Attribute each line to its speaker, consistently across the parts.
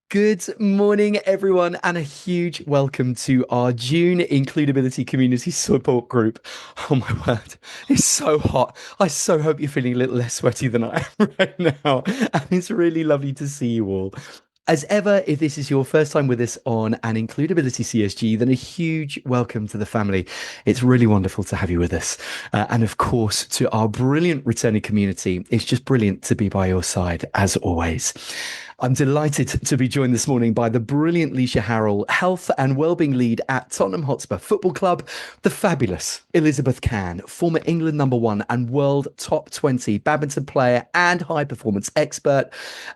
Speaker 1: Good morning, everyone, and a huge welcome to our June Includability Community Support Group. Oh my word, it's so hot. I so hope you're feeling a little less sweaty than I am right now. And it's really lovely to see you all. As ever, if this is your first time with us on an Includability CSG, then a huge welcome to the family. It's really wonderful to have you with us. And of course, to our brilliant returning community, it's just brilliant to be by your side, as always. I'm delighted to be joined this morning by the brilliant Leisha Harrell, Health and Wellbeing Lead at Tottenham Hotspur Football Club, the fabulous Elizabeth Cann, former England #1 and world top 20 badminton player and high performance expert,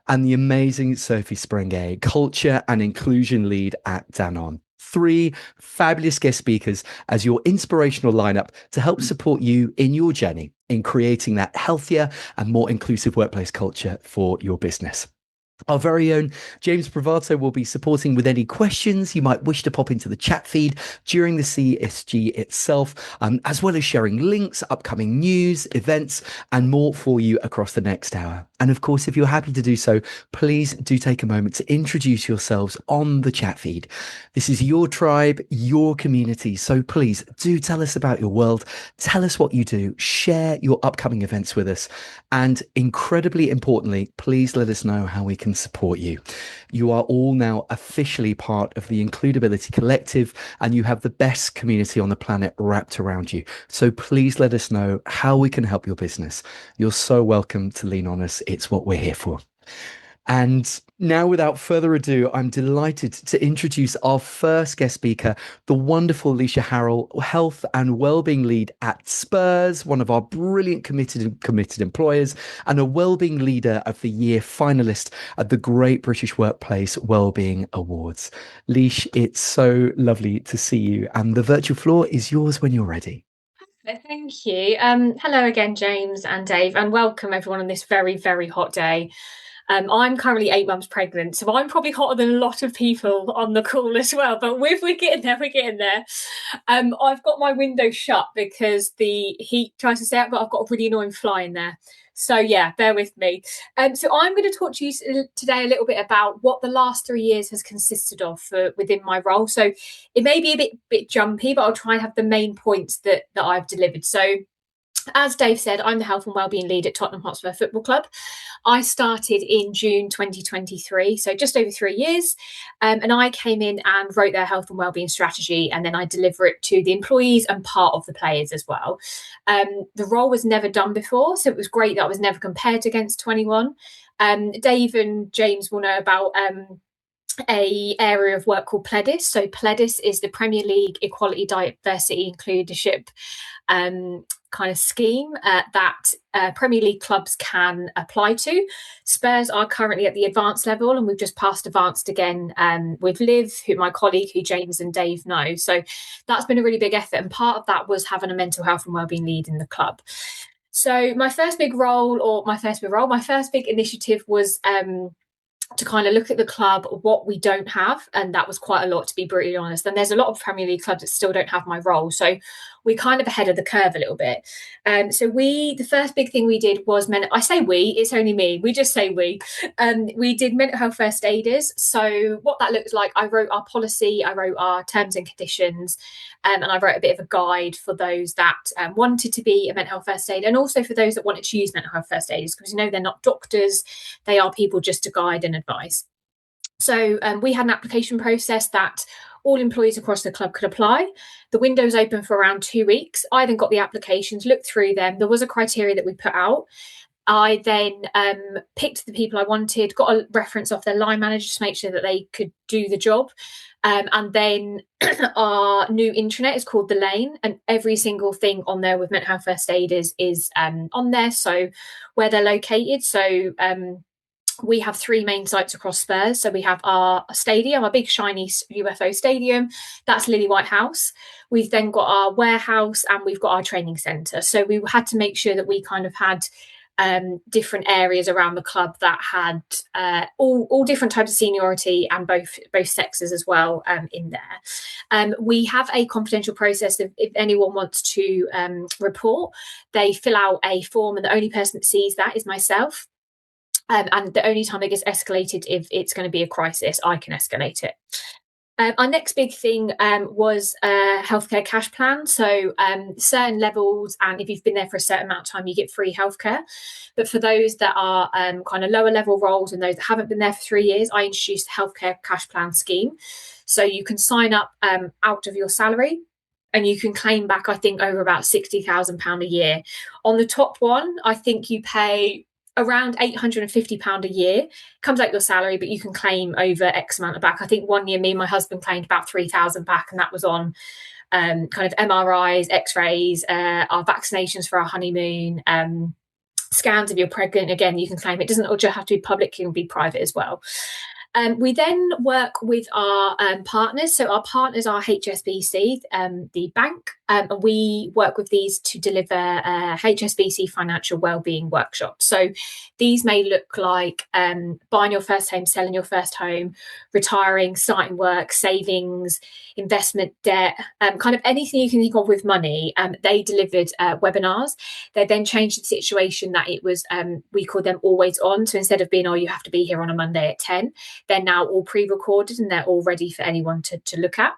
Speaker 1: and the amazing Sophie Sprenge, Culture and Inclusion Lead at Danone. Three fabulous guest speakers as your inspirational lineup to help support you in your journey in creating that healthier and more inclusive workplace culture for your business. Our very own James Bravato will be supporting with any questions you might wish to pop into the chat feed during the CSG itself, as well as sharing links, upcoming news, events, and more for you across the next hour. And of course, if you're happy to do so, please do take a moment to introduce yourselves on the chat feed. This is your tribe, your community. So please do tell us about your world. Tell us what you do. Share your upcoming events with us. And incredibly importantly, please let us know how we can support you. You are all now officially part of the Includability Collective, and you have the best community on the planet wrapped around you. So please let us know how we can help your business. You're so welcome to lean on us. It's what we're here for. And now, without further ado, I'm delighted to introduce our first guest speaker, the wonderful Leisha Harrell, Health and Wellbeing Lead at Spurs, one of our brilliant committed employers, and a Wellbeing Leader of the Year finalist at the Great British Workplace Wellbeing Awards. Leish, it's so lovely to see you, and the virtual floor is yours when you're ready.
Speaker 2: Thank you. Hello again, James and Dave, and welcome everyone on this very, very hot day. I'm currently 8 months pregnant, so I'm probably hotter than a lot of people on the call as well. But we're getting there, we're getting there. I've got my window shut because the heat tries to stay out, but I've got a really annoying fly in there. So yeah, bear with me. So I'm going to talk to you today a little bit about what the last 3 years has consisted of within my role. So it may be a bit jumpy, but I'll try and have the main points that I've delivered. So as Dave said, I'm the Health and Wellbeing Lead at Tottenham Hotspur Football Club. I started in June 2023, so just over 3 years. And I came in and wrote their health and wellbeing strategy, and then I deliver it to the employees and part of the players as well. The role was never done before, so it was great that I was never compared against 21. Dave and James will know about a area of work called Pledis. So Pledis is the Premier League Equality, Diversity, Includership kind of scheme that Premier League clubs can apply to. Spurs are currently at the advanced level, and we've just passed advanced again with Liv, who my colleague, who James and Dave know. So that's been a really big effort, and part of that was having a mental health and wellbeing lead in the club. So my first big initiative was to kind of look at the club, what we don't have, and that was quite a lot, to be brutally honest. And there's a lot of Premier League clubs that still don't have my role, so we're kind of ahead of the curve a little bit. The first big thing we did was I say we, it's only me. We just say we. We did mental health first aiders. So what that looks like, I wrote our policy, I wrote our terms and conditions, and I wrote a bit of a guide for those that wanted to be a mental health first aid, and also for those that wanted to use mental health first aiders, because they're not doctors, they are people just to guide and advice. So we had an application process that all employees across the club could apply. The window was open for around 2 weeks. I then got the applications, looked through them. There was a criteria that we put out. I then picked the people I wanted, got a reference off their line manager to make sure that they could do the job. And then our new intranet is called The Lane, and every single thing on there with mental health first aiders is on there. So where they're located. So we have 3 main sites across Spurs. So we have our stadium, our big shiny UFO stadium. That's Lily White House. We've then got our warehouse, and we've got our training centre. So we had to make sure that we kind of had different areas around the club that had all different types of seniority and both sexes as well in there. We have a confidential process. If anyone wants to report, they fill out a form, and the only person that sees that is myself. And the only time it gets escalated if it's going to be a crisis, I can escalate it. Our next big thing was a healthcare cash plan. So certain levels, and if you've been there for a certain amount of time, you get free healthcare. But for those that are kind of lower level roles and those that haven't been there for 3 years, I introduced a healthcare cash plan scheme. So you can sign up out of your salary, and you can claim back, I think, over about £60,000 a year. On the top one, I think you pay around £850 a year. Comes out your salary, but you can claim over X amount of back. I think one year me and my husband claimed about 3,000 back, and that was on kind of MRIs, X-rays, our vaccinations for our honeymoon, scans if you're pregnant. Again, you can claim it. Doesn't just have to be public, it can be private as well. We then work with our partners. So our partners are HSBC, the bank, and we work with these to deliver HSBC financial wellbeing workshops. So these may look like buying your first home, selling your first home, retiring, starting work, savings, investment, debt, kind of anything you can think of with money. They delivered webinars. They then changed the situation that it was, we call them always on. So instead of being, oh, you have to be here on a Monday at 10, they're now all pre-recorded and they're all ready for anyone to look at.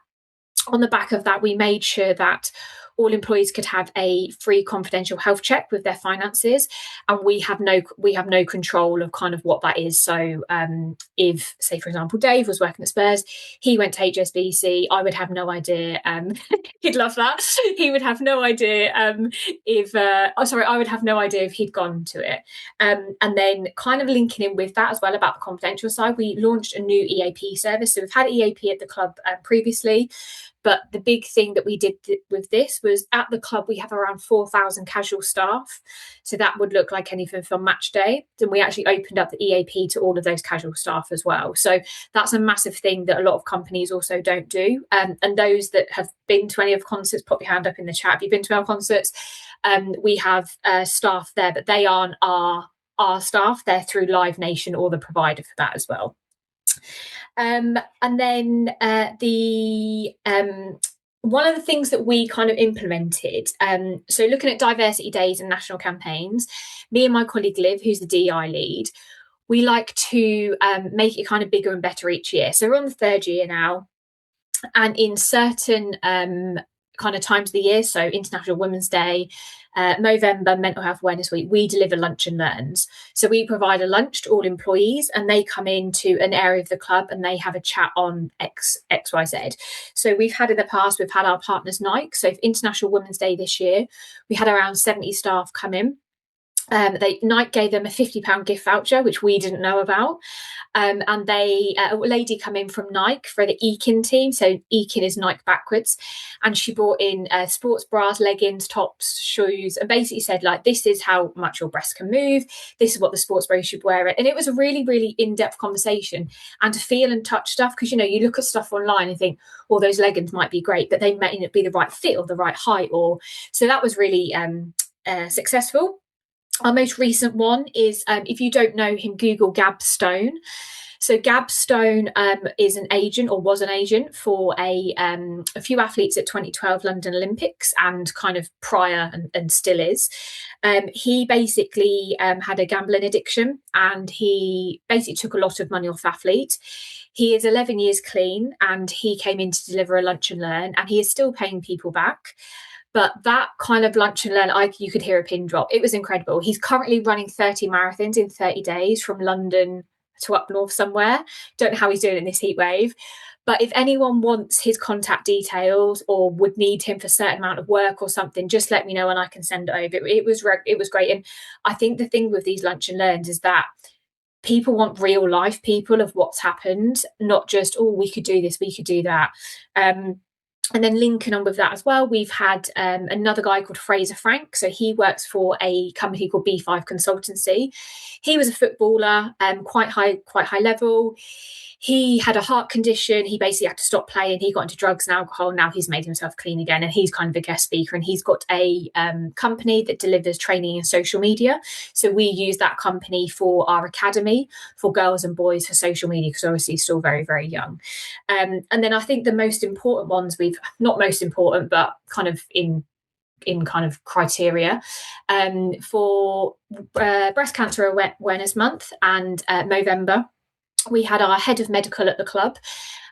Speaker 2: On the back of that, we made sure that all employees could have a free confidential health check with their finances, and we have no control of kind of what that is. So if, say, for example, Dave was working at Spurs, he went to HSBC, I would have no idea. He'd love that. He would have no idea I would have no idea if he'd gone to it. And then kind of linking in with that as well about the confidential side, we launched a new EAP service. So we've had EAP at the club previously, but the big thing that we did with this was at the club, we have around 4,000 casual staff. So that would look like anything from match day. And we actually opened up the EAP to all of those casual staff as well. So that's a massive thing that a lot of companies also don't do. And those that have been to any of concerts, pop your hand up in the chat. If you've been to our concerts, we have staff there, but they aren't our staff. They're through Live Nation or the provider for that as well. And then one of the things that we kind of implemented, so looking at diversity days and national campaigns, me and my colleague Liv, who's the DI lead, we like to make it kind of bigger and better each year. So we're on the 3rd year now, and in certain kind of times of the year, so International Women's Day, Movember, Mental Health Awareness Week, we deliver lunch and learns. So we provide a lunch to all employees, and they come into an area of the club and they have a chat on XYZ. So we've had in the past, we've had our partners Nike. So for International Women's Day this year, we had around 70 staff come in. Nike gave them a £50 gift voucher, which we didn't know about. And a lady come in from Nike for the Ekin team. So Ekin is Nike backwards. And she brought in sports bras, leggings, tops, shoes, and basically said, like, this is how much your breasts can move. This is what the sports bra should wear. And it was a really, really in-depth conversation, and to feel and touch stuff. Because, you look at stuff online and think, well, those leggings might be great, but they may not be the right fit or the right height. So that was really successful. Our most recent one is, if you don't know him, Google Gab Stone. So Gab Stone is an agent, or was an agent, for a few athletes at 2012 London Olympics, and kind of prior and still is. He basically had a gambling addiction, and he basically took a lot of money off athletes. He is 11 years clean, and he came in to deliver a lunch and learn, and he is still paying people back. But that kind of lunch and learn, you could hear a pin drop. It was incredible. He's currently running 30 marathons in 30 days from London to up north somewhere. Don't know how he's doing in this heat wave. But if anyone wants his contact details or would need him for a certain amount of work or something, just let me know and I can send it over. It was great. And I think the thing with these lunch and learns is that people want real life people of what's happened, not just, oh, we could do this, we could do that. And then linking on with that as well, we've had another guy called Fraser Frank. So he works for a company called B5 Consultancy. He was a footballer, quite high level. He had a heart condition. He basically had to stop playing. He got into drugs and alcohol. Now he's made himself clean again, and he's kind of a guest speaker. And he's got a company that delivers training in social media. So we use that company for our academy for girls and boys for social media, because obviously he's still very, very young. And then I think the most important ones not most important, but kind of in in kind of criteria for Breast Cancer Awareness Month and November. We had our head of medical at the club,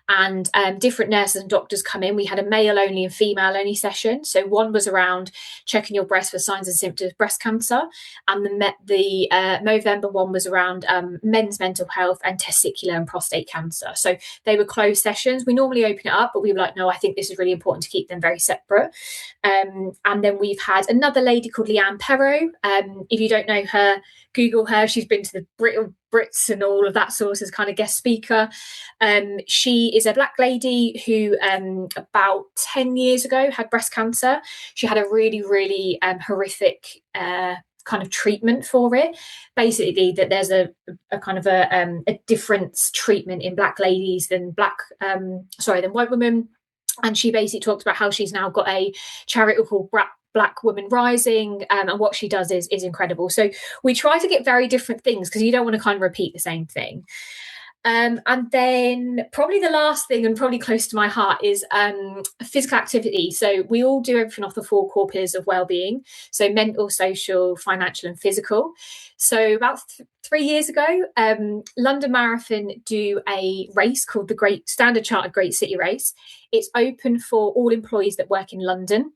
Speaker 2: and different nurses and doctors come in. We had a male only and female only session. So one was around checking your breast for signs and symptoms of breast cancer, and the November one was around men's mental health and testicular and prostate cancer. So they were closed sessions. We normally open it up, but we were like, no, I think this is really important to keep them very separate. And then we've had another lady called Leanne Perrow. If you don't know her, Google her. She's been to the Brits and all of that sort as kind of guest speaker. She is a Black lady who about 10 years ago had breast cancer. She had a really, really horrific kind of treatment for it. Basically, that there's a kind of a difference treatment in Black ladies than white women. And she basically talked about how she's now got a charity called Black Women Rising, and what she does is incredible. So we try to get very different things because you don't want to kind of repeat the same thing. And then probably the last thing, and probably close to my heart, is physical activity. So we all do everything off the 4 core pillars of wellbeing. So mental, social, financial, and physical. So about 3 years ago, London Marathon do a race called the Great Standard Chartered Great City Race. It's open for all employees that work in London.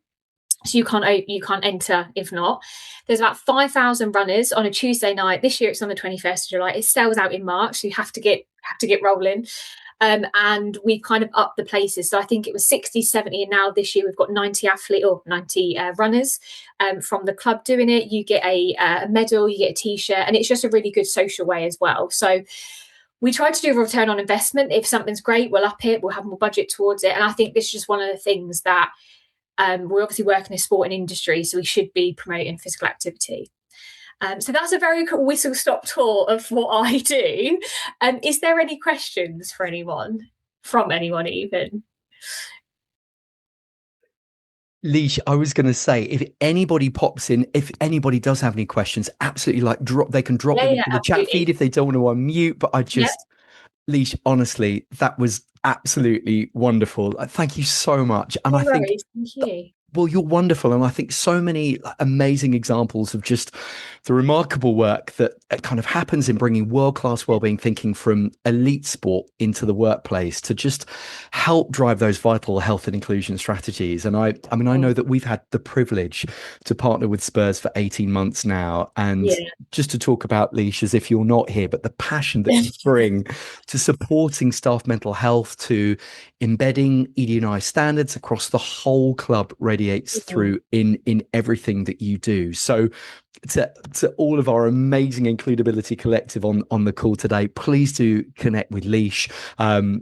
Speaker 2: So you can't enter if not. There's about 5,000 runners on a Tuesday night. This year it's on the 21st of July. It sells out in March, so you have to get rolling. And we kind of upped the places. So I think it was 60, 70, and now this year we've got 90 runners from the club doing it. You get a medal, you get a T-shirt, and it's just a really good social way as well. So we try to do a return on investment. If something's great, we'll up it, we'll have more budget towards it. And I think this is just one of the things that we're obviously working in a sport and industry, so we should be promoting physical activity. So that's a very whistle-stop tour of what I do. Is there any questions for anyone, from anyone even?
Speaker 1: Leisha, I was going to say, if anybody pops in, if anybody does have any questions, absolutely they can drop them into the chat feed if they don't want to unmute. But Leisha, honestly, that was absolutely wonderful. Thank you so much. And
Speaker 2: No
Speaker 1: I think,
Speaker 2: worries. Thank you.
Speaker 1: well, you're wonderful. And I think so many amazing examples of just the remarkable work that kind of happens in bringing world-class wellbeing thinking from elite sport into the workplace to just help drive those vital health and inclusion strategies. And I know that we've had the privilege to partner with Spurs for 18 months now. And just to talk about, Leisha, as if you're not here, but the passion that you bring to supporting staff mental health, to embedding ED&I standards across the whole club radiates through in everything that you do. So to all of our amazing Includability collective on the call today, please do connect with Leisha.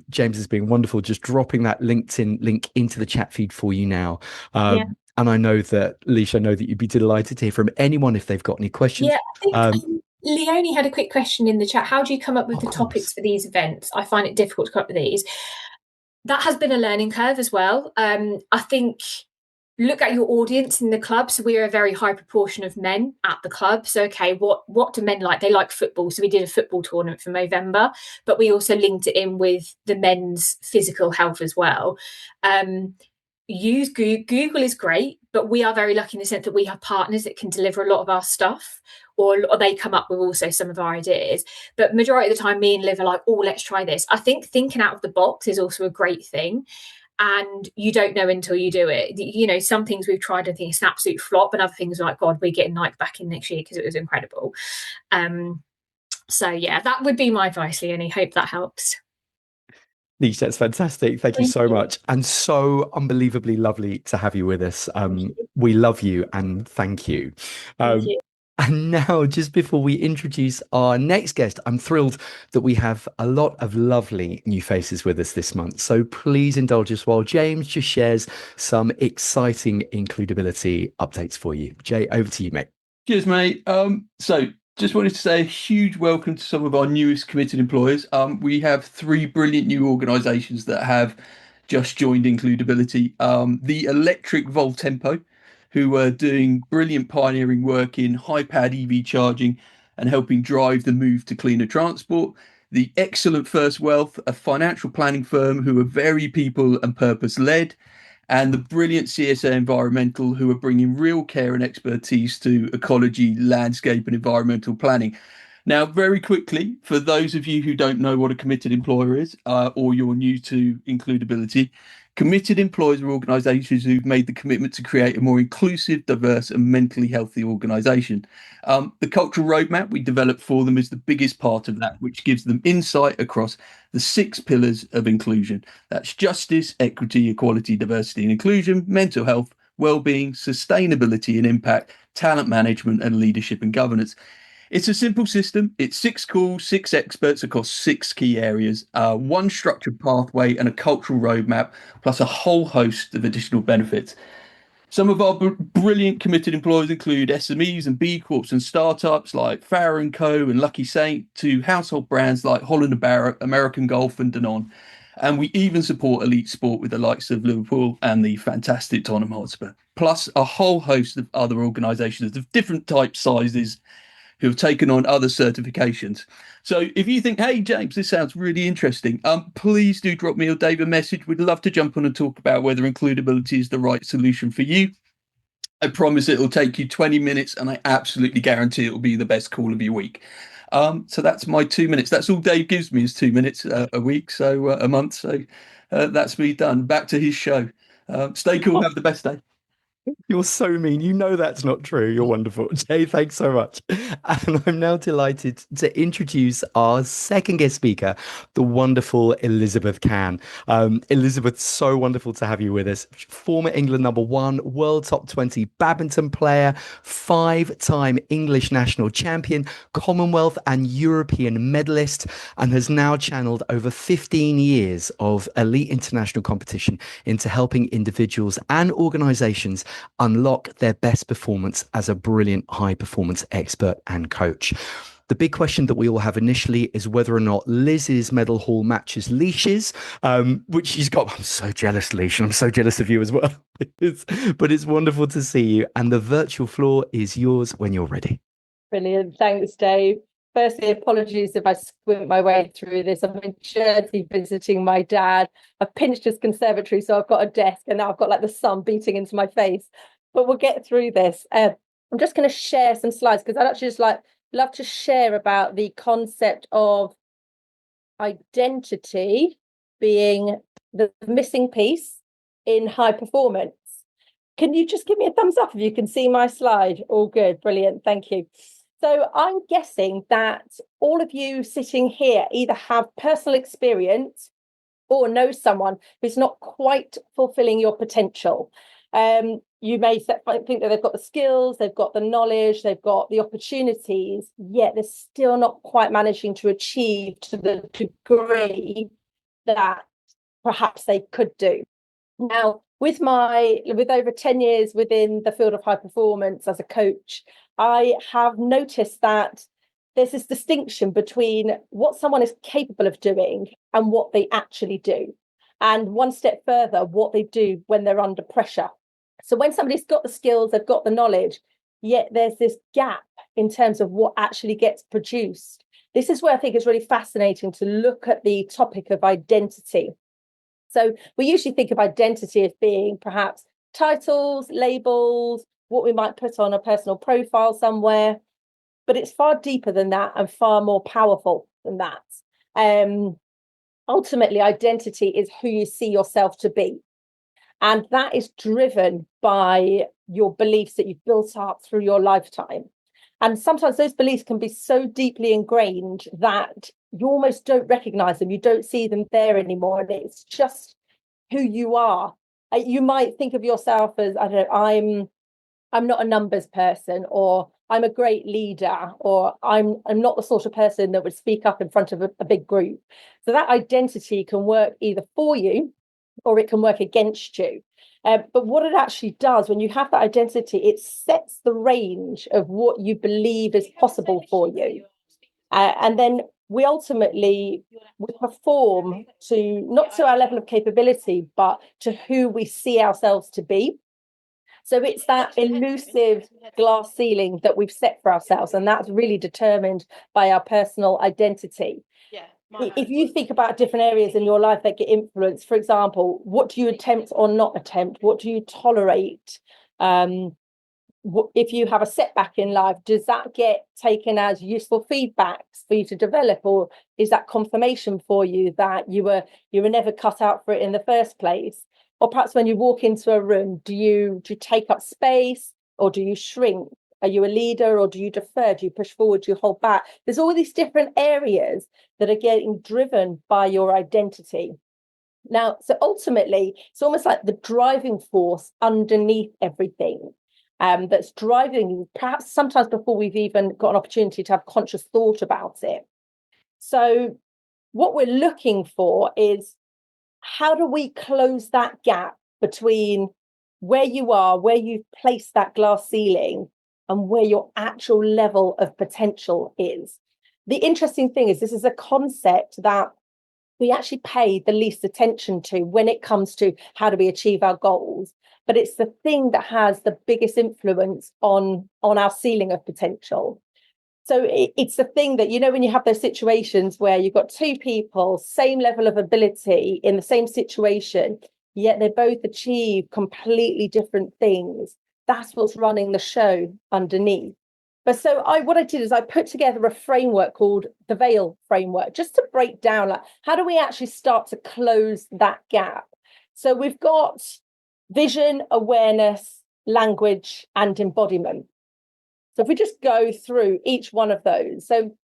Speaker 1: James has been wonderful just dropping that LinkedIn link into the chat feed for you now. And I know that, Leisha, you'd be delighted to hear from anyone if they've got any questions.
Speaker 2: I think Leonie had a quick question in the chat. How do you come up with the topics for these events? I find it difficult to come up with these. That has been a learning curve as well. I think look at your audience in the club. So we're a very high proportion of men at the club. So, okay, what do men like? They like football. So we did a football tournament for November, but we also linked it in with the men's physical health as well. Use Google is great, but we are very lucky in the sense that we have partners that can deliver a lot of our stuff, or they come up with also some of our ideas. But majority of the time, me and Liv are like, oh, let's try this. I think thinking out of the box is also a great thing. And you don't know until you do it. You know, some things we've tried and think it's an absolute flop, and other things are like, God, we're getting Nike back in next year because it was incredible. So yeah, that would be my advice, Leonie. Hope that helps.
Speaker 1: Leisha, that's fantastic. Thank you so much. And so unbelievably lovely to have you with us. We love you and thank you.
Speaker 2: Thank you.
Speaker 1: And now, just before we introduce our next guest, I'm thrilled that we have a lot of lovely new faces with us this month. So please indulge us while James just shares some exciting Includability updates for you. Jay, over to you, mate.
Speaker 3: Cheers, mate. So just wanted to say a huge welcome to some of our newest committed employers. We have 3 brilliant new organisations that have just joined Includability. The Electric Voltempo, who are doing brilliant pioneering work in high-powered EV charging and helping drive the move to cleaner transport. The Excellent First Wealth, a financial planning firm who are very people and purpose-led. and the brilliant CSA Environmental, who are bringing real care and expertise to ecology, landscape, and environmental planning. Now, very quickly, for those of you who don't know what a committed employer is, or you're new to includability, committed employers are organisations who've made the commitment to create a more inclusive, diverse, and mentally healthy organisation. The cultural roadmap we developed for them is the biggest part of that, which gives them insight across the 6 pillars of inclusion. That's justice, equity, equality, diversity, and inclusion, mental health, well-being, sustainability and impact, talent management, and leadership and governance. It's a simple system. It's 6 calls, 6 experts across 6 key areas, one structured pathway and a cultural roadmap, plus a whole host of additional benefits. Some of our brilliant committed employers include SMEs and B Corps and startups like Farrer & Co. and Lucky Saint, to household brands like Holland & Barrett, American Golf and Danone. And we even support elite sport with the likes of Liverpool and the fantastic Tottenham Hotspur, plus a whole host of other organisations of different types, sizes, who have taken on other certifications. So if you think, hey, James, this sounds really interesting, please do drop me or Dave a message. We'd love to jump on and talk about whether includability is the right solution for you. I promise it'll take you 20 minutes, and I absolutely guarantee it'll be the best call of your week. So that's my 2 minutes. That's all Dave gives me is 2 minutes a week, so a month. So that's me done. Back to his show. Stay cool. Have the best day.
Speaker 1: You're so mean. You know that's not true. You're wonderful. Jay, thanks so much. And I'm now delighted to introduce our second guest speaker, the wonderful Elizabeth Can. Elizabeth, so wonderful to have you with us. Former England #1, world top 20 badminton player, 5-time English national champion, Commonwealth and European medalist, and has now channeled over 15 years of elite international competition into helping individuals and organizations unlock their best performance as a brilliant high performance expert and coach. The big question that we all have initially is whether or not Liz's medal haul matches Leisha's, which she's got. I'm so jealous, Leisha. I'm so jealous of you as well. But it's wonderful to see you. And the virtual floor is yours when you're ready.
Speaker 4: Brilliant. Thanks, Dave. Firstly, apologies if I squint my way through this. I'm in Jersey visiting my dad. I've pinched his conservatory, so I've got a desk, and now I've got like the sun beating into my face. But we'll get through this. I'm just going to share some slides because I'd actually just love to share about the concept of identity being the missing piece in high performance. Can you just give me a thumbs up if you can see my slide? All good. Brilliant. Thank you. So I'm guessing that all of you sitting here either have personal experience or know someone who's not quite fulfilling your potential. You may think that they've got the skills, they've got the knowledge, they've got the opportunities, yet they're still not quite managing to achieve to the degree that perhaps they could do. Now, with over 10 years within the field of high performance as a coach, I have noticed that there's this distinction between what someone is capable of doing and what they actually do. And one step further, what they do when they're under pressure. So when somebody's got the skills, they've got the knowledge, yet there's this gap in terms of what actually gets produced. This is where I think it's really fascinating to look at the topic of identity. So we usually think of identity as being perhaps titles, labels, what we might put on a personal profile somewhere, but it's far deeper than that and far more powerful than that. Ultimately, identity is who you see yourself to be. And that is driven by your beliefs that you've built up through your lifetime. And sometimes those beliefs can be so deeply ingrained that you almost don't recognize them. You don't see them there anymore. And it's just who you are. You might think of yourself as, I don't know, I'm not a numbers person, or I'm a great leader, or I'm not the sort of person that would speak up in front of a big group. So that identity can work either for you or it can work against you. But what it actually does when you have that identity, it sets the range of what you believe is possible for you. And then we ultimately perform to not to our level of capability, but to who we see ourselves to be. So it's that elusive glass ceiling that we've set for ourselves, and that's really determined by our personal identity. if you think about different areas in your life that get influenced, for example, what do you attempt or not attempt? What do you tolerate? If you have a setback in life, does that get taken as useful feedbacks for you to develop, or is that confirmation for you that you were never cut out for it in the first place? Or perhaps when you walk into a room, do you take up space, or do you shrink? Are you a leader, or do you defer? Do you push forward? Do you hold back? There's all these different areas that are getting driven by your identity. Now, so ultimately, it's almost like the driving force underneath everything. That's driving you, perhaps sometimes before we've even got an opportunity to have conscious thought about it. So what we're looking for is, how do we close that gap between where you are, where you've placed that glass ceiling, and where your actual level of potential is? The interesting thing is, this is a concept that we actually pay the least attention to when it comes to how do we achieve our goals. But it's the thing that has the biggest influence on our ceiling of potential. So it's the thing that, when you have those situations where you've got two people, same level of ability in the same situation, yet they both achieve completely different things. That's what's running the show underneath. But so what I did is I put together a framework called the Veil framework, just to break down, like, how do we actually start to close that gap? So we've got vision, awareness, language, and embodiment. So if we just go through each one of those. So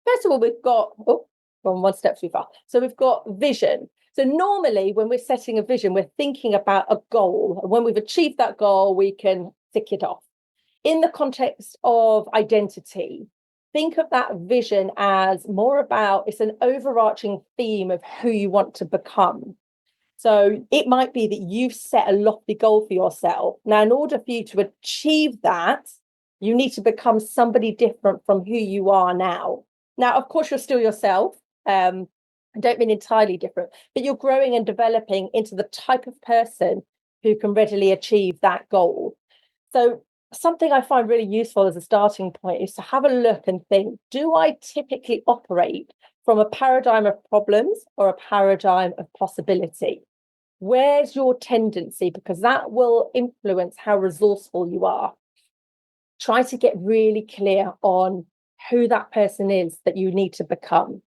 Speaker 4: first of all, we've got, gone one step too far. So we've got vision. So normally when we're setting a vision, we're thinking about a goal. And when we've achieved that goal, we can tick it off. In the context of identity, think of that vision as more about, it's an overarching theme of who you want to become. So it might be that you've set a lofty goal for yourself. Now, in order for you to achieve that, you need to become somebody different from who you are now. Now, of course, you're still yourself. I don't mean entirely different, but you're growing and developing into the type of person who can readily achieve that goal. So something I find really useful as a starting point is to have a look and think, do I typically operate from a paradigm of problems or a paradigm of possibility? Where's your tendency? Because that will influence how resourceful you are. Try to get really clear on who that person is that you need to become.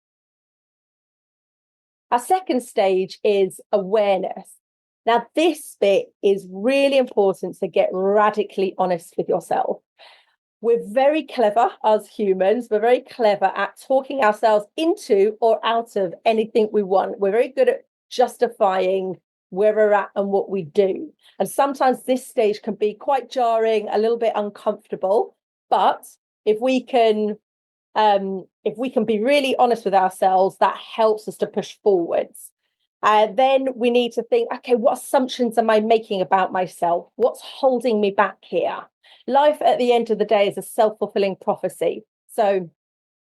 Speaker 4: Our second stage is awareness. Now, this bit is really important to get radically honest with yourself. We're very clever as humans. We're very clever at talking ourselves into or out of anything we want. We're very good at justifying where we're at and what we do. And sometimes this stage can be quite jarring, a little bit uncomfortable. But if we can be really honest with ourselves, that helps us to push forwards. Then we need to think, okay, what assumptions am I making about myself? What's holding me back here? Life at the end of the day is a self-fulfilling prophecy. So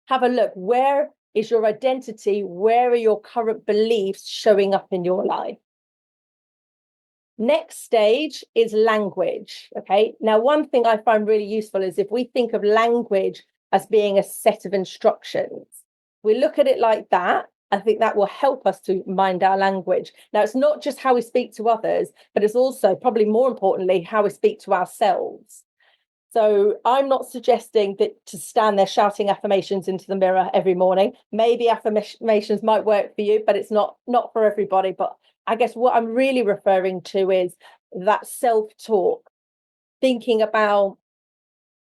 Speaker 4: have a look. Where is your identity? Where are your current beliefs showing up in your life? Next stage is language. Okay. Now, one thing I find really useful is if we think of language as being a set of instructions, we look at it like that. I think that will help us to mind our language. Now, it's not just how we speak to others, but it's also, probably more importantly, how we speak to ourselves. So I'm not suggesting that to stand there shouting affirmations into the mirror every morning. Maybe affirmations might work for you, but it's not for everybody. But I guess what I'm really referring to is that self-talk, thinking about,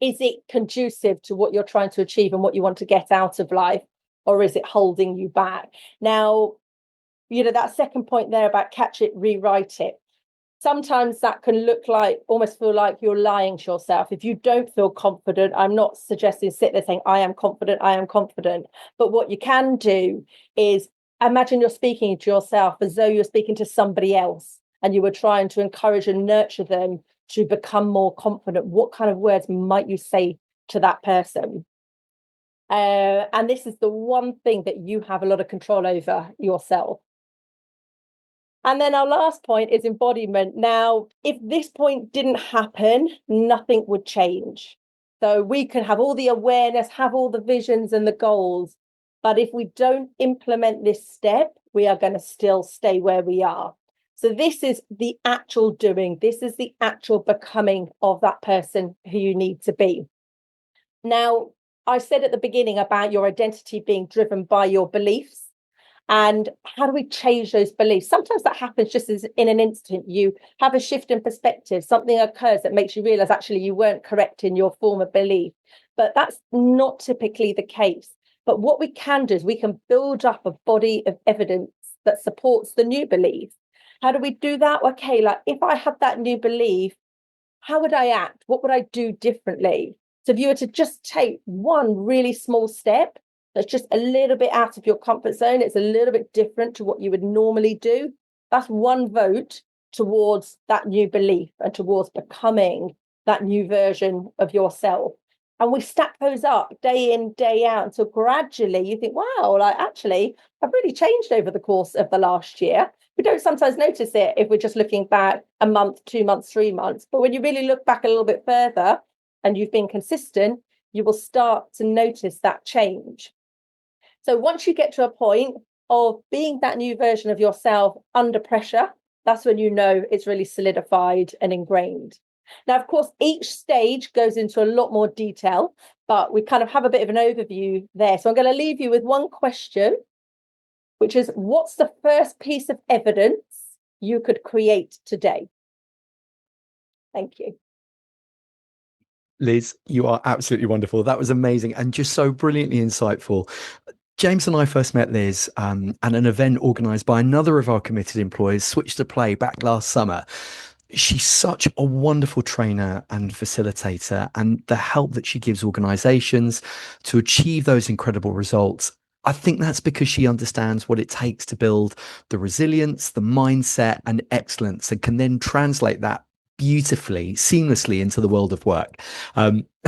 Speaker 4: is it conducive to what you're trying to achieve and what you want to get out of life, or is it holding you back? Now, that second point there about catch it, rewrite it. Sometimes that can look like, almost feel like you're lying to yourself. If you don't feel confident, I'm not suggesting sit there saying, I am confident. But what you can do is imagine you're speaking to yourself as though you're speaking to somebody else and you were trying to encourage and nurture them to become more confident. What kind of words might you say to that person? And this is the one thing that you have a lot of control over yourself. And then our last point is embodiment. Now, if this point didn't happen, nothing would change. So we can have all the awareness, have all the visions and the goals. But if we don't implement this step, we are going to still stay where we are. So this is the actual doing. This is the actual becoming of that person who you need to be. Now, I said at the beginning about your identity being driven by your beliefs. And how do we change those beliefs? Sometimes that happens just as in an instant. You have a shift in perspective, something occurs that makes you realize actually you weren't correct in your former belief. But that's not typically the case. But what we can do is we can build up a body of evidence that supports the new belief. How do we do that? Okay, like if I had that new belief, how would I act? What would I do differently? So if you were to just take one really small step, that's just a little bit out of your comfort zone, it's a little bit different to what you would normally do, that's one vote towards that new belief and towards becoming that new version of yourself. And we stack those up day in, day out until gradually you think, wow, like actually, I've really changed over the course of the last year. We don't sometimes notice it if we're just looking back a month, 2 months, 3 months. But when you really look back a little bit further and you've been consistent, you will start to notice that change. So once you get to a point of being that new version of yourself under pressure, that's when you know it's really solidified and ingrained. Now, of course, each stage goes into a lot more detail, but we kind of have a bit of an overview there. So I'm going to leave you with one question, which is, what's the first piece of evidence you could create today? Thank you.
Speaker 1: Liz, you are absolutely wonderful. That was amazing and just so brilliantly insightful. James and I first met Liz at an event organised by another of our committed employees, Switch to Play, back last summer. She's such a wonderful trainer and facilitator, and the help that she gives organisations to achieve those incredible results, I think that's because she understands what it takes to build the resilience, the mindset and excellence, and can then translate that beautifully, seamlessly into the world of work.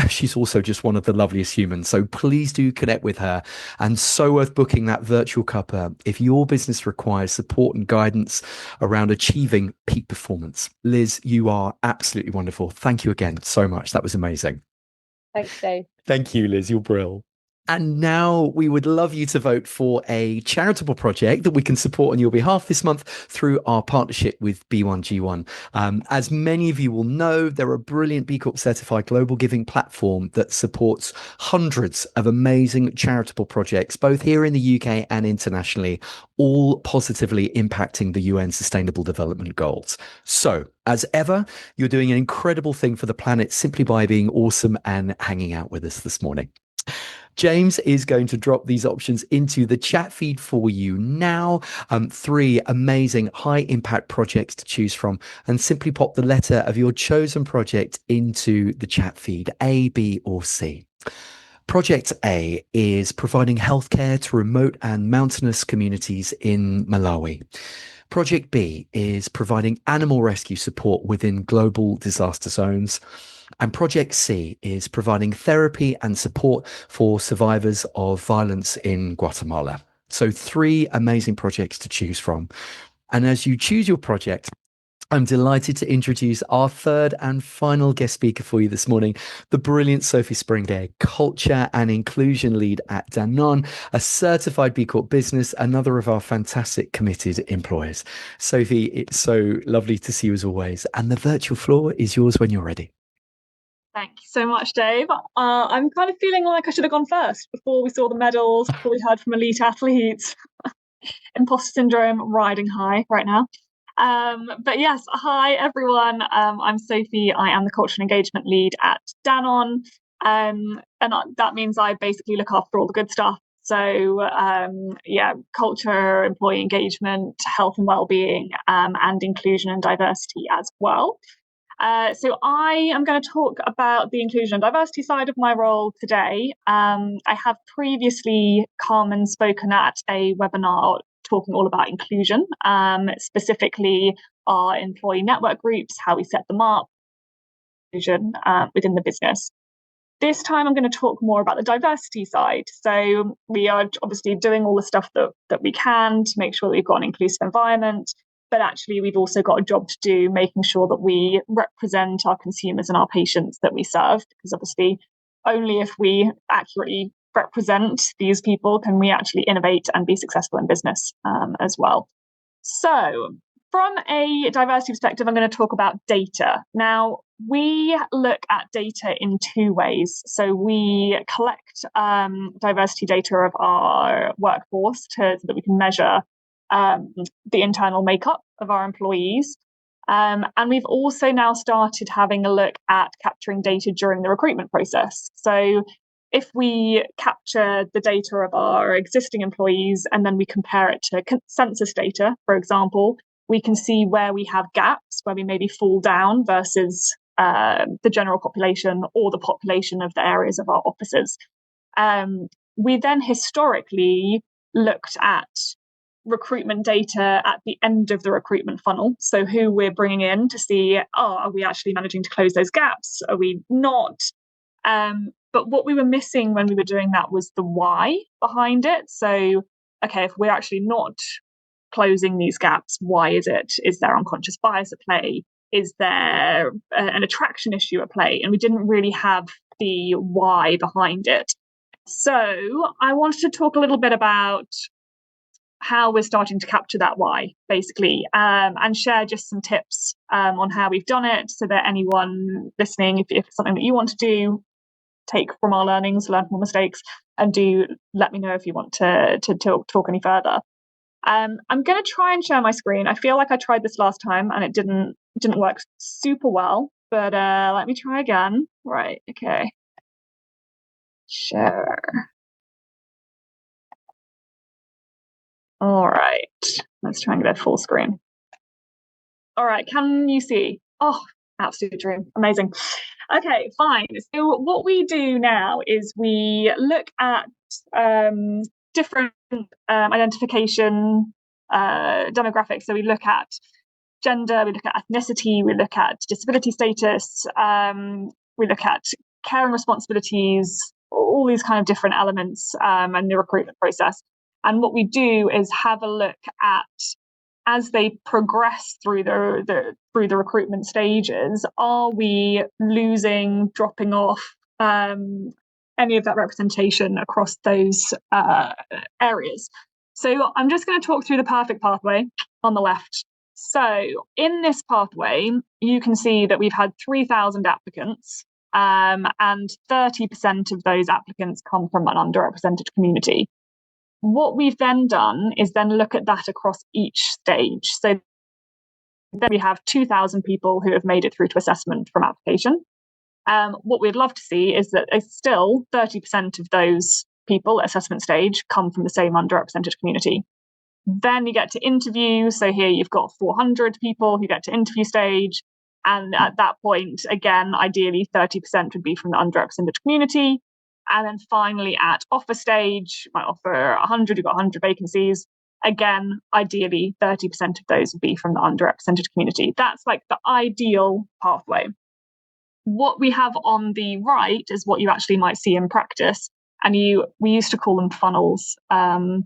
Speaker 1: She's also just one of the loveliest humans. So please do connect with her, and so worth booking that virtual cuppa if your business requires support and guidance around achieving peak performance. Liz, you are absolutely wonderful. Thank you again so much. That was amazing.
Speaker 4: Thanks, Dave.
Speaker 1: Thank you, Liz. You're brilliant. And now we would love you to vote for a charitable project that we can support on your behalf this month through our partnership with B1G1. As many of you will know, they're a brilliant B Corp certified global giving platform that supports hundreds of amazing charitable projects, both here in the UK and internationally, all positively impacting the UN Sustainable Development Goals. So, as ever, you're doing an incredible thing for the planet simply by being awesome and hanging out with us this morning. James is going to drop these options into the chat feed for you now. 3 amazing high impact projects to choose from, and simply pop the letter of your chosen project into the chat feed, A, B, or C. Project A is providing healthcare to remote and mountainous communities in Malawi. Project B is providing animal rescue support within global disaster zones. And Project C is providing therapy and support for survivors of violence in Guatemala. So 3 amazing projects to choose from. And as you choose your project, I'm delighted to introduce our third and final guest speaker for you this morning, the brilliant Sophie Springday, Culture and Inclusion Lead at Danone, a certified B Corp business, another of our fantastic committed employers. Sophie, it's so lovely to see you as always. And the virtual floor is yours when you're ready.
Speaker 5: Thank you so much, Dave. I'm kind of feeling like I should have gone first before we saw the medals, before we heard from elite athletes. Imposter syndrome riding high right now. But yes, hi everyone. I'm Sophie. I am the Culture and Engagement Lead at Danone. And that means I basically look after all the good stuff. So culture, employee engagement, health and wellbeing, and inclusion and diversity as well. So I am going to talk about the inclusion and diversity side of my role today. I have previously come and spoken at a webinar talking all about inclusion, specifically our employee network groups, how we set them up, inclusion within the business. This time I'm going to talk more about the diversity side. So we are obviously doing all the stuff that we can to make sure that we've got an inclusive environment. But actually, we've also got a job to do making sure that we represent our consumers and our patients that we serve, because obviously only if we accurately represent these people can we actually innovate and be successful in business as well. So from a diversity perspective, I'm going to talk about data. Now, we look at data in two ways. So we collect diversity data of our workforce so that we can measure the internal makeup of our employees. And we've also now started having a look at capturing data during the recruitment process. So if we capture the data of our existing employees and then we compare it to census data, for example, we can see where we have gaps, where we maybe fall down versus the general population or the population of the areas of our offices. We then historically looked at recruitment data at the end of the recruitment funnel. So who we're bringing in to see, are we actually managing to close those gaps? Are we not? But what we were missing when we were doing that was the why behind it. So, okay, if we're actually not closing these gaps, why is it? Is there unconscious bias at play? Is there an attraction issue at play? And we didn't really have the why behind it. So I wanted to talk a little bit about how we're starting to capture that why, basically, and share just some tips on how we've done it, so that anyone listening, if it's something that you want to do, take from our learnings, learn from mistakes, and do let me know if you want to talk any further. I'm going to try and share my screen. I feel like I tried this last time and it didn't work super well, but let me try again. Right, okay. Share. All right, let's try and get a full screen. All right, can you see? Oh, absolute dream. Amazing. Okay, fine. So what we do now is we look at different identification demographics. So we look at gender, we look at ethnicity, we look at disability status, we look at care and responsibilities, all these kind of different elements in the recruitment process. And what we do is have a look at, as they progress through the recruitment stages, are we losing, dropping off any of that representation across those areas? So I'm just going to talk through the perfect pathway on the left. So in this pathway, you can see that we've had 3,000 applicants, and 30% of those applicants come from an underrepresented community. What we've then done is then look at that across each stage. So then we have 2,000 people who have made it through to assessment from application. What we'd love to see is that still 30% of those people at assessment stage come from the same underrepresented community. Then you get to interview. So here you've got 400 people who get to interview stage. And at that point, again, ideally 30% would be from the underrepresented community. And then finally at offer stage, might offer 100, you've got 100 vacancies. Again, ideally 30% of those would be from the underrepresented community. That's like the ideal pathway. What we have on the right is what you actually might see in practice. And we used to call them funnels. And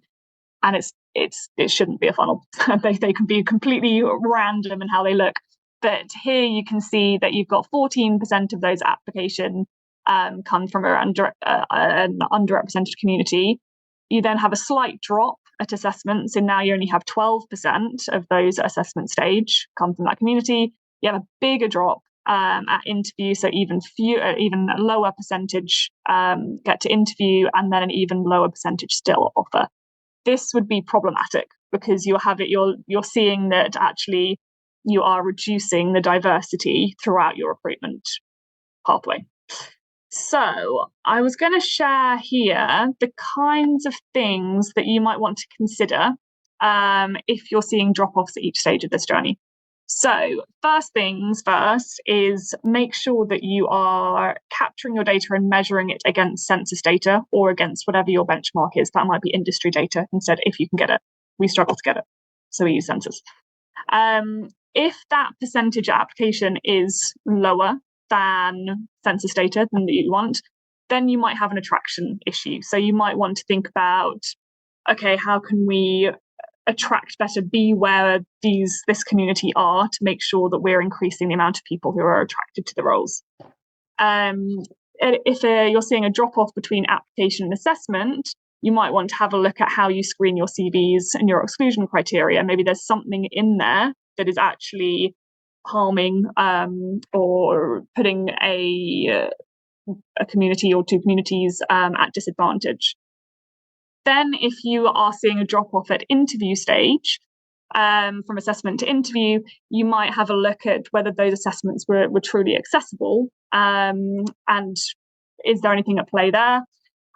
Speaker 5: it shouldn't be a funnel. they can be completely random in how they look. But here you can see that you've got 14% of those applications come from an underrepresented community. You then have a slight drop at assessment. So now you only have 12% of those at assessment stage come from that community. You have a bigger drop at interview. So even lower percentage get to interview, and then an even lower percentage still offer. This would be problematic because you're seeing that actually you are reducing the diversity throughout your recruitment pathway. So I was going to share here the kinds of things that you might want to consider if you're seeing drop-offs at each stage of this journey. So first things first is make sure that you are capturing your data and measuring it against census data or against whatever your benchmark is. That might be industry data instead, if you can get it. We struggle to get it, so we use census. If that percentage application is lower than census data than that you want, then you might have an attraction issue. So you might want to think about, okay, how can we attract better, be where this community are, to make sure that we're increasing the amount of people who are attracted to the roles. if you're seeing a drop off between application and assessment, you might want to have a look at how you screen your CVs and your exclusion criteria. Maybe there's something in there that is actually harming or putting a community or two communities at disadvantage. Then if you are seeing a drop off at interview stage, from assessment to interview, you might have a look at whether those assessments were truly accessible, and is there anything at play there.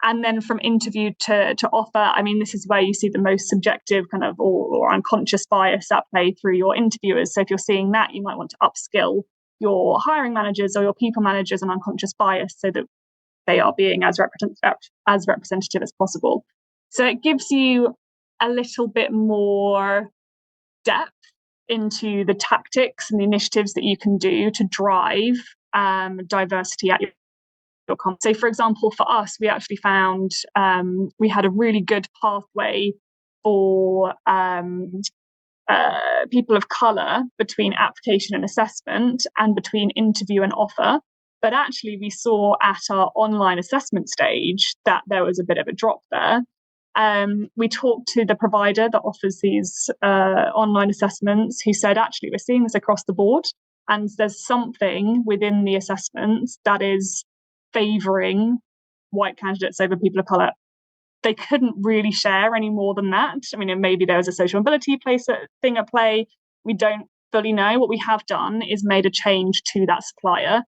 Speaker 5: And then from interview to offer, I mean, this is where you see the most subjective kind of or unconscious bias at play through your interviewers. So if you're seeing that, you might want to upskill your hiring managers or your people managers on unconscious bias so that they are being as representative as possible. So it gives you a little bit more depth into the tactics and the initiatives that you can do to drive diversity at your company. So, for example, for us, we actually found we had a really good pathway for people of colour between application and assessment and between interview and offer. But actually, we saw at our online assessment stage that there was a bit of a drop there. We talked to the provider that offers these online assessments, who said, actually, we're seeing this across the board, and there's something within the assessments that is favouring white candidates over people of colour. They couldn't really share any more than that. I mean, maybe there was a social mobility thing at play. We don't fully know. What we have done is made a change to that supplier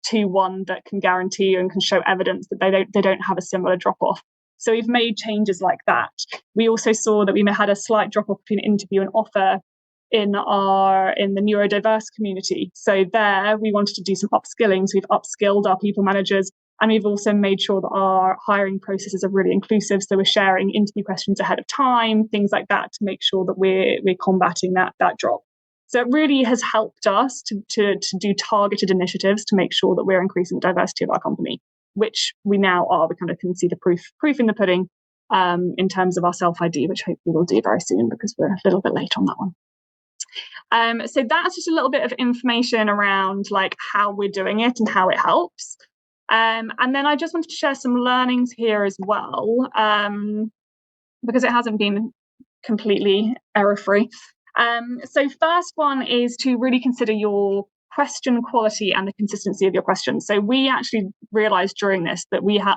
Speaker 5: to one that can guarantee and can show evidence that they don't have a similar drop-off. So we've made changes like that. We also saw that we had a slight drop-off between interview and offer in the neurodiverse community. So there we wanted to do some upskilling. So we've upskilled our people managers, and we've also made sure that our hiring processes are really inclusive. So we're sharing interview questions ahead of time, things like that, to make sure that we're combating that drop. So it really has helped us to do targeted initiatives to make sure that we're increasing the diversity of our company, which we now are. We kind of can see the proof in the pudding in terms of our self-ID, which hopefully we'll do very soon because we're a little bit late on that one. So that's just a little bit of information around like how we're doing it and how it helps. And then I just wanted to share some learnings here as well, because it hasn't been completely error-free. So first one is to really consider your question quality and the consistency of your questions. So we actually realized during this that we had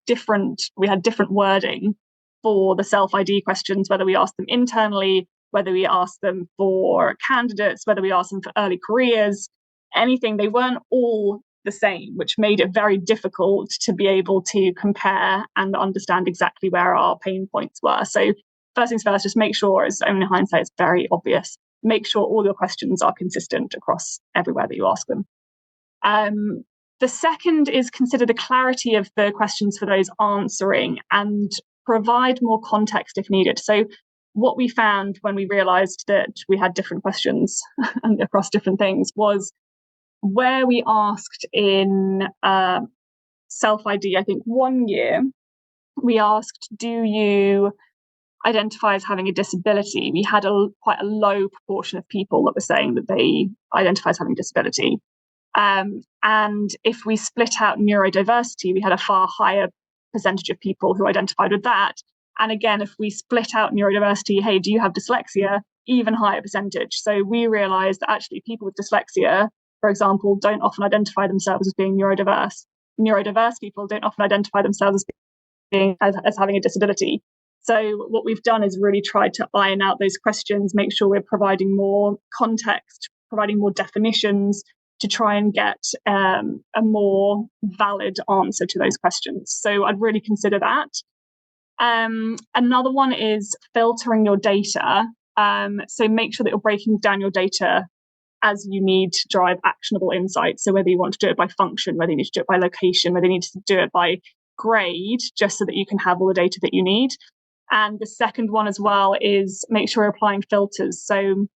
Speaker 5: different wording for the self-ID questions, whether we asked them internally, whether we asked them for candidates, whether we asked them for early careers, anything. They weren't all the same, which made it very difficult to be able to compare and understand exactly where our pain points were. So first things first, just make sure, as in hindsight, it's very obvious, make sure all your questions are consistent across everywhere that you ask them. The second is consider the clarity of the questions for those answering and provide more context if needed. So what we found when we realized that we had different questions and across different things was where we asked in self-ID, I think 1 year, we asked, do you identify as having a disability? We had quite a low proportion of people that were saying that they identify as having a disability. And if we split out neurodiversity, we had a far higher percentage of people who identified with that. And again, if we split out neurodiversity, hey, do you have dyslexia? Even higher percentage. So we realized that actually people with dyslexia, for example, don't often identify themselves as being neurodiverse. Neurodiverse people don't often identify themselves as having a disability. So what we've done is really tried to iron out those questions, make sure we're providing more context, providing more definitions to try and get a more valid answer to those questions. So I'd really consider that. Another one is filtering your data. So make sure that you're breaking down your data as you need to drive actionable insights. So whether you want to do it by function, whether you need to do it by location, whether you need to do it by grade, just so that you can have all the data that you need. And the second one as well is make sure you're applying filters. So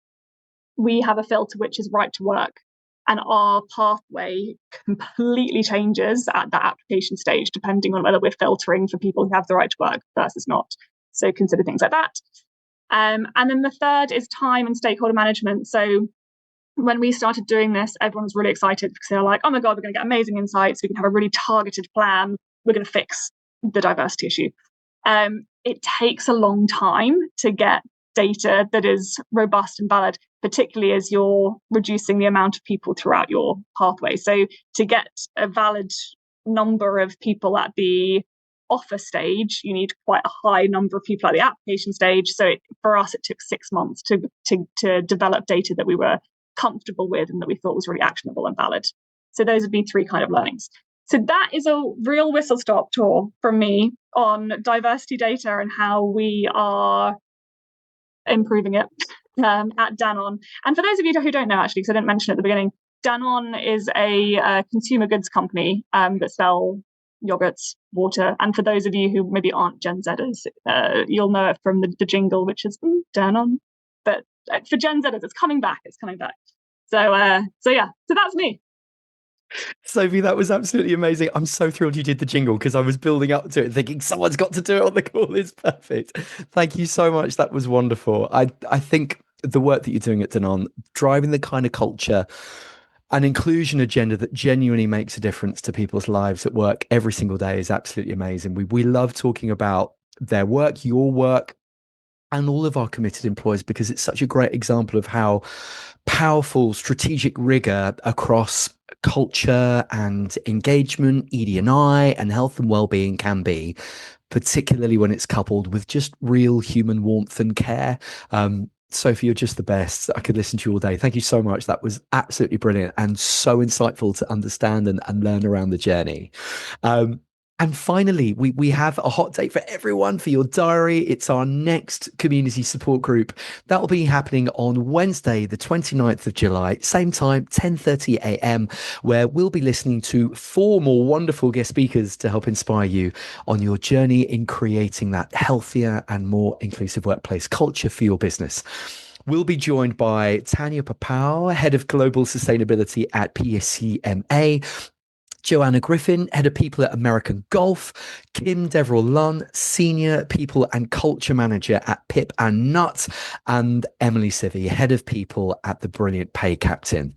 Speaker 5: we have a filter which is right to work, and our pathway completely changes at that application stage, depending on whether we're filtering for people who have the right to work versus not. So consider things like that. And then the third is time and stakeholder management. So when we started doing this, everyone was really excited because they were like, oh my God, we're going to get amazing insights. We can have a really targeted plan. We're going to fix the diversity issue. It takes a long time to get data that is robust and valid, particularly as you're reducing the amount of people throughout your pathway. So to get a valid number of people at the offer stage, you need quite a high number of people at the application stage. So for us, it took 6 months to develop data that we were comfortable with and that we thought was really actionable and valid. So those would be 3 kind of learnings. So that is a real whistle-stop tour from me on diversity data and how we are improving it at Danone. And for those of you who don't know, actually, because I didn't mention it at the beginning, Danone is a consumer goods company that sell yogurts, water. And for those of you who maybe aren't Gen Zers, you'll know it from the jingle, which is Danone. But for Gen Zers, it's coming back. So yeah, so that's me.
Speaker 1: Sophie, that was absolutely amazing. I'm so thrilled you did the jingle because I was building up to it thinking someone's got to do it on the call. It's perfect. Thank you so much. That was wonderful. I think the work that you're doing at Danone, driving the kind of culture and inclusion agenda that genuinely makes a difference to people's lives at work every single day is absolutely amazing. We love talking about their work, your work, and all of our committed employees because it's such a great example of how powerful strategic rigor across culture and engagement, ED&I, and health and well-being can be, particularly when it's coupled with just real human warmth and care. Sophie, you're just the best. I could listen to you all day. Thank you so much. That was absolutely brilliant and so insightful to understand and learn around the journey. And finally, we have a hot date for everyone for your diary. It's our next community support group. That will be happening on Wednesday, the 29th of July, same time, 10:30 a.m., where we'll be listening to 4 more wonderful guest speakers to help inspire you on your journey in creating that healthier and more inclusive workplace culture for your business. We'll be joined by Tanya Papau, Head of Global Sustainability at PSCMA, Joanna Griffin, Head of People at American Golf, Kim Deverell-Lunn, Senior People and Culture Manager at Pip and Nut, and Emily Sivy, Head of People at The Brilliant Pay Captain.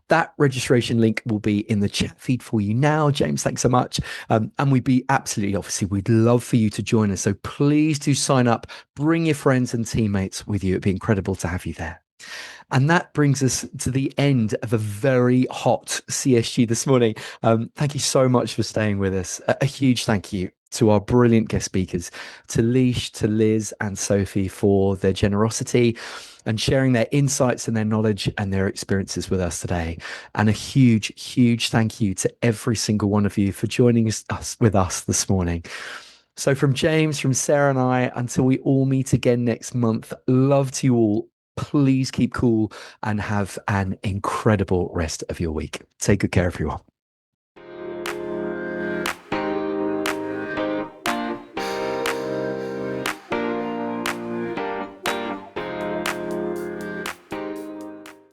Speaker 1: That registration link will be in the chat feed for you now. James, thanks so much. And we'd love for you to join us. So please do sign up, bring your friends and teammates with you. It'd be incredible to have you there. And that brings us to the end of a very hot CSG this morning. Thank you so much for staying with us. A huge thank you to our brilliant guest speakers, to Leish, to Liz and Sophie for their generosity and sharing their insights and their knowledge and their experiences with us today. And a huge, huge thank you to every single one of you for joining us with us this morning. So from James, from Sarah and I, until we all meet again next month, love to you all. Please keep cool and have an incredible rest of your week. Take good care, everyone.